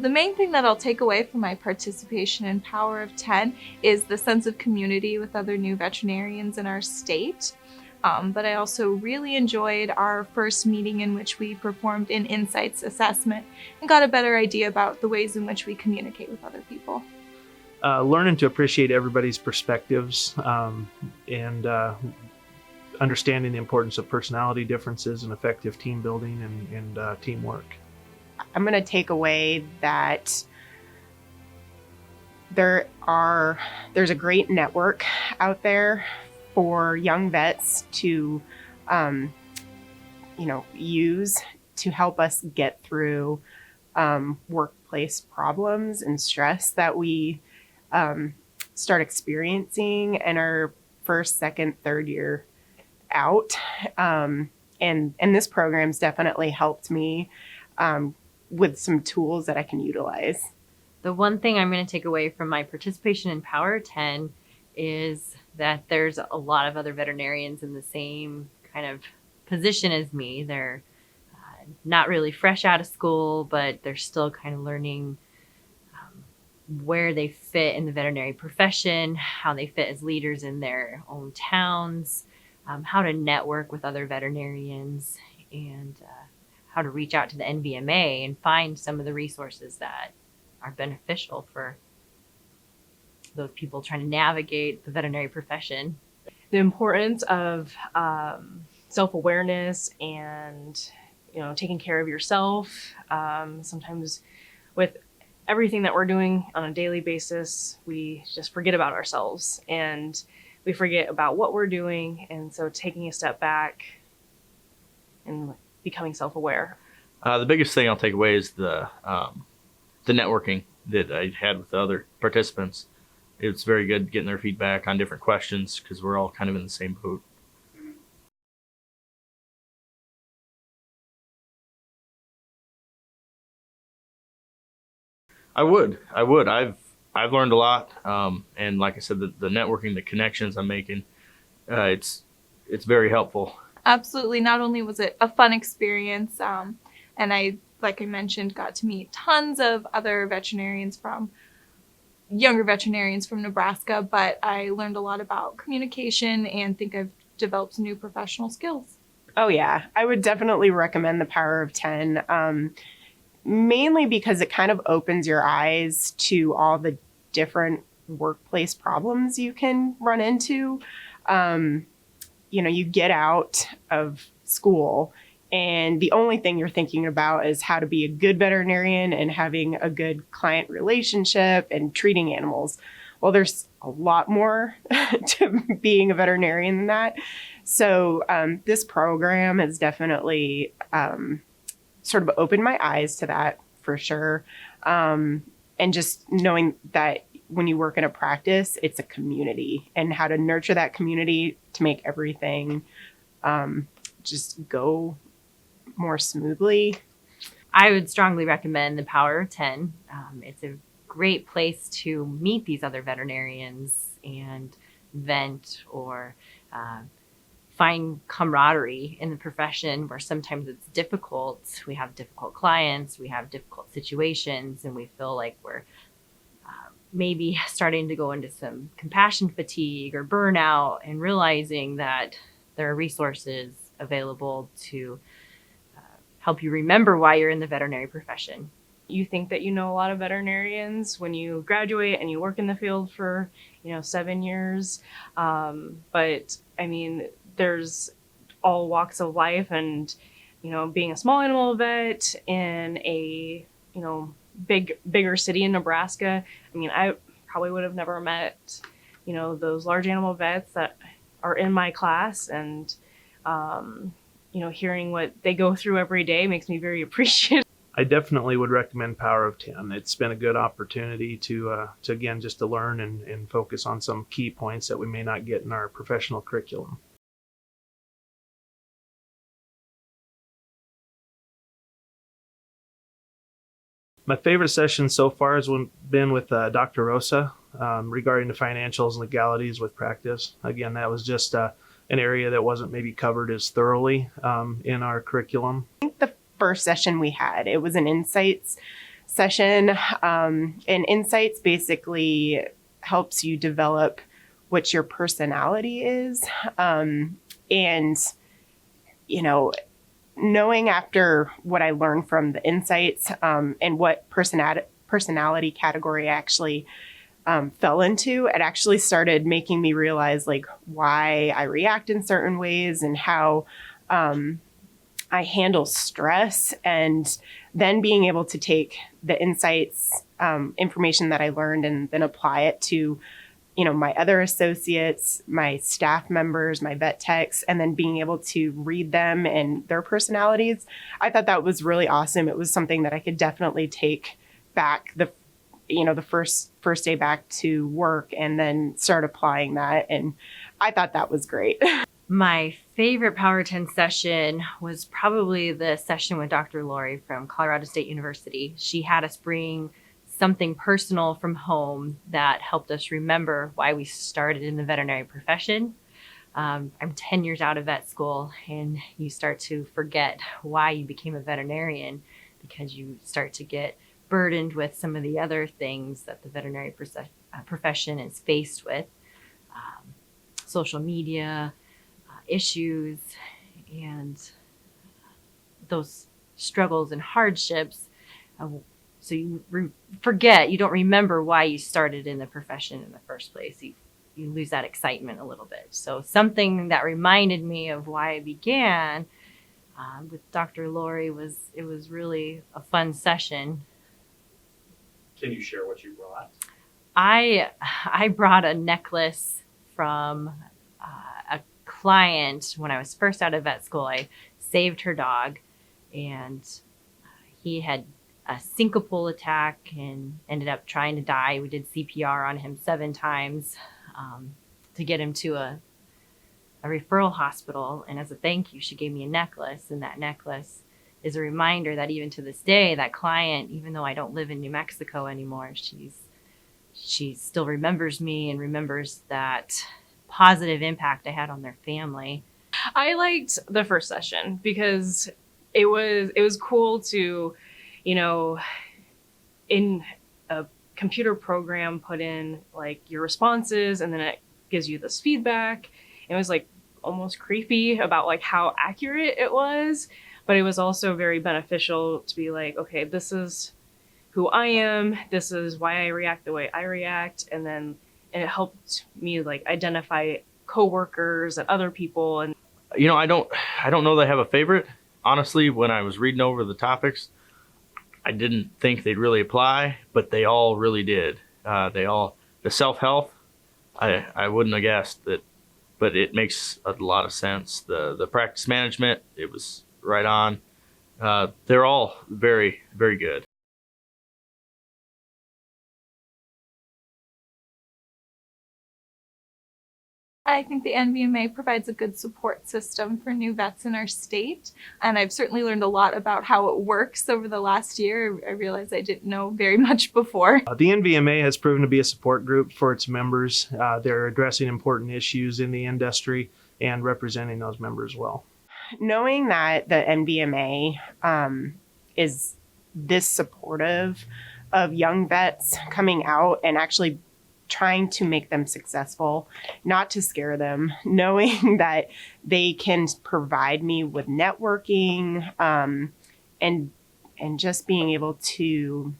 The main thing that I'll take away from my participation in Power of 10 is the sense of community with other new veterinarians in our state. But I also really enjoyed our first meeting in which we performed an insights assessment and got a better idea about the ways in which we communicate with other people. Learning to appreciate everybody's perspectives and understanding the importance of personality differences and effective team building and teamwork. I'm going to take away that there's a great network out there for young vets to, use to help us get through workplace problems and stress that we start experiencing in our first, second, third year out. And this program's definitely helped me with some tools that I can utilize. The one thing I'm going to take away from my participation in Power 10 is that there's a lot of other veterinarians in the same kind of position as me. They're not really fresh out of school, but they're still kind of learning where they fit in the veterinary profession, how they fit as leaders in their own towns, how to network with other veterinarians, and how to reach out to the NVMA and find some of the resources that are beneficial for those people trying to navigate the veterinary profession. The importance of self-awareness and, taking care of yourself. Sometimes with everything that we're doing on a daily basis, we just forget about ourselves and we forget about what we're doing. And so taking a step back and becoming self-aware. The biggest thing I'll take away is the networking that I had with the other participants. It's very good getting their feedback on different questions because we're all kind of in the same boat. I would. I've learned a lot, and like I said, the networking, the connections I'm making, it's very helpful. Absolutely. Not only was it a fun experience, and I, like I mentioned, got to meet tons of other younger veterinarians from Nebraska, but I learned a lot about communication and think I've developed new professional skills. Oh yeah, I would definitely recommend the Power of 10, mainly because it kind of opens your eyes to all the different workplace problems you can run into. You get out of school and the only thing you're thinking about is how to be a good veterinarian and having a good client relationship and treating animals. Well, there's a lot more to being a veterinarian than that. So this program has definitely sort of opened my eyes to that for sure. And just knowing that when you work in a practice, it's a community and how to nurture that community to make everything just go more smoothly. I would strongly recommend the Power of 10. It's a great place to meet these other veterinarians and vent or find camaraderie in the profession where sometimes it's difficult. We have difficult clients, we have difficult situations, and we feel like we're maybe starting to go into some compassion fatigue or burnout, and realizing that there are resources available to help you remember why you're in the veterinary profession. You think that you know a lot of veterinarians when you graduate and you work in the field for 7 years, but I mean there's all walks of life, and being a small animal vet in a bigger city in Nebraska, I mean I probably would have never met those large animal vets that are in my class, and hearing what they go through every day makes me very appreciative. I definitely would recommend Power of 10. It's been a good opportunity to again, just to learn and focus on some key points that we may not get in our professional curriculum. My favorite session so far has been with Dr. Rosa regarding the financials and legalities with practice. Again, that was just an area that wasn't maybe covered as thoroughly in our curriculum. I think the first session we had, it was an insights session. And Insights basically helps you develop what your personality is. And, you know, knowing after what I learned from the Insights and what personality category I actually fell into, it actually started making me realize like why I react in certain ways and how I handle stress, and then being able to take the Insights information that I learned and then apply it to, you know, my other associates, my staff members, my vet techs, and then being able to read them and their personalities. I thought that was really awesome. It was something that I could definitely take back the first day back to work and then start applying that. And I thought that was great. My favorite Power 10 session was probably the session with Dr. Lori from Colorado State University. She had us bring something personal from home that helped us remember why we started in the veterinary profession. I'm 10 years out of vet school, and you start to forget why you became a veterinarian because you start to get burdened with some of the other things that the veterinary profession is faced with. Social media, issues, and those struggles and hardships. So you forget, you don't remember why you started in the profession in the first place. You lose that excitement a little bit. So something that reminded me of why I began with Dr. Lori was really a fun session. Can you share what you brought? I brought a necklace from a client when I was first out of vet school. I saved her dog, and he had a syncopal attack and ended up trying to die. We did CPR on him 7 times to get him to a referral hospital. And as a thank you, she gave me a necklace, and that necklace is a reminder that even to this day, that client, even though I don't live in New Mexico anymore, she still remembers me and remembers that positive impact I had on their family. I liked the first session because it was cool to, you know, in a computer program put in like your responses, and then it gives you this feedback. It was like almost creepy about like how accurate it was, but it was also very beneficial to be like, okay, this is who I am, this is why I react the way I react, and it helped me like identify coworkers and other people. And You know, I don't know that I have a favorite. Honestly, when I was reading over the topics, I didn't think they'd really apply, but they all really did. The self-health, I wouldn't have guessed that, but it makes a lot of sense. The practice management, it was right on. They're all very, very good. I think the NVMA provides a good support system for new vets in our state, and I've certainly learned a lot about how it works over the last year. I realized I didn't know very much before. The NVMA has proven to be a support group for its members. They're addressing important issues in the industry and representing those members well. Knowing that the NVMA is this supportive of young vets coming out and actually trying to make them successful, not to scare them, knowing that they can provide me with networking and just being able to,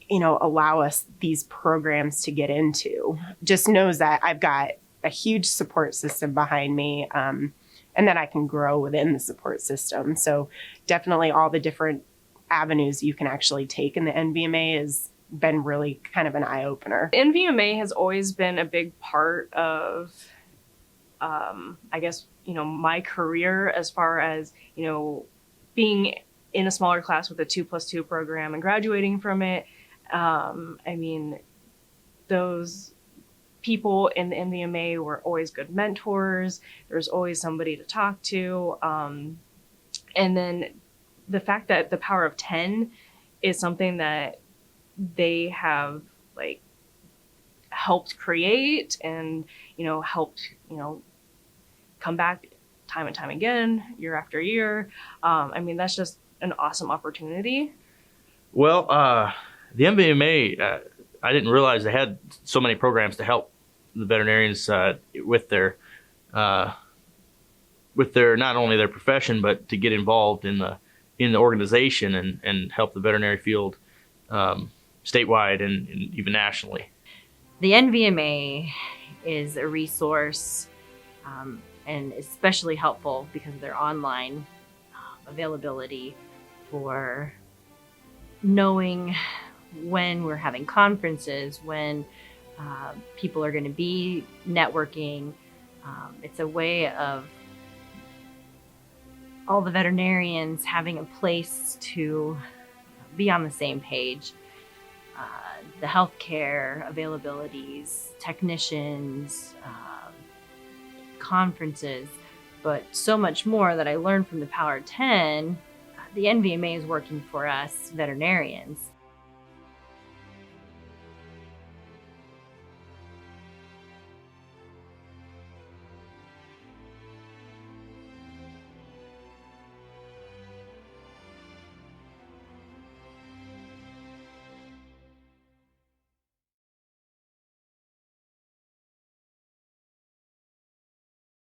you know, allow us these programs to get into, just knows that I've got a huge support system behind me, and that I can grow within the support system. So definitely all the different avenues you can actually take in the NVMA has been really kind of an eye-opener. NVMA has always been a big part of, I guess, you know, my career as far as, you know, being in a smaller class with a 2+2 program and graduating from it. I mean, those people in the NVMA were always good mentors. There's always somebody to talk to. And then the fact that the Power of 10 is something that they have like helped create and, you know, helped, you know, come back time and time again, year after year. I mean, that's just an awesome opportunity. Well, the NVMA, I didn't realize they had so many programs to help the veterinarians with their not only their profession, but to get involved in the organization and help the veterinary field statewide and even nationally. The NVMA is a resource and especially helpful because of their online availability for knowing when we're having conferences, when people are going to be networking. It's a way of all the veterinarians having a place to be on the same page. The healthcare availabilities, technicians, conferences, but so much more that I learned from the Power 10. The NVMA is working for us veterinarians.